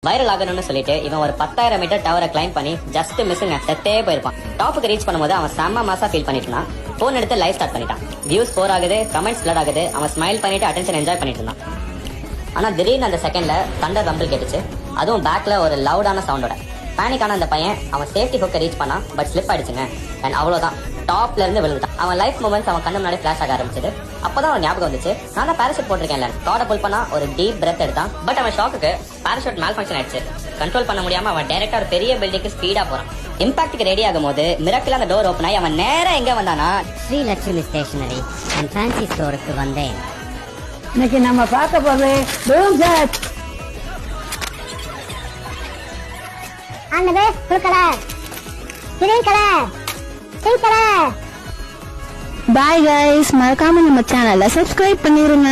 Viral ஆகணும்னு சொல்லிட்டு இவன் ஒரு 10,000 மீட்டர் டவரை கிளைம் பண்ணி ஜஸ்ட் மிஸ்ஸுங்க செத்தே போயிருப்பான். டாப்புக்கு ரீச் பண்ணும்போது அவன் செம்ம மாசா ஃபீல் பண்ணிட்டு இருந்தான். போன் எடுத்து லைவ் ஸ்டார்ட் பண்ணிட்டான். வியூஸ் 4 ஆகுது, கமெண்ட்ஸ் ஃப்ளட் ஆகுது. அவன் ஸ்மைல் பண்ணிட்டு அட்டென்ஷன் என்ஜாய் பண்ணிட்டு இருந்தான். ஆனா திடீர்னு அந்த செகண்ட்ல தண்டர் ரம்பிள் கேட்டுச்சு. அதுவும் பேக்ல ஒரு லவுடான சவுண்டோட. பேனிக்கான அந்த பையன் அவன் சேஃப்டி ஹுக்கை ரீச் பண்ணான். பட் ஸ்லிப் ஆயிடுச்சுங்க. அண்ட் அவ்வளவுதான், டாப்ல இருந்து விழுந்துட்டான். அவன் லைஃப் மூமெண்ட்ஸ் அவன் கண்ணு முன்னாடி ஃபிளாஷ் ஆக ஆரம்பிச்சது. அப்பதான் அவன் ஞாபகம் வந்துச்சு, நான் தான் பேராஷூட் போட்டிருக்கேன்ல. கார்டை புல் பண்ணா ஒரு டீப் பிரெத் எடுத்தான். பட் அவன் ஷாக்குக்கு பேராஷூட் மால் ஃபங்க்ஷன் ஆயிடுச்சு. கண்ட்ரோல் பண்ண முடியாம அவன் டைரக்டா ஒரு பெரிய பில்டிங்க்கு ஸ்பீடா போறான். இம்பாக்டுக்கு ரெடி ஆகும் போது மிராக்கிள் அந்த டோர் ஓபன் ஆகி அவன் நேரா எங்க வந்தானா, Shri Lakshmi stationery and fancy ஸ்டோருக்கு வந்தேன். இன்னைக்கு நம்ம பார்க்க போறது ரூம் செட். ஆனது blue colour, green colour, pink colour. Bye guys, மறக்காம நம்ம சேனலை சப்ஸ்கிரைப் பண்ணிருங்க.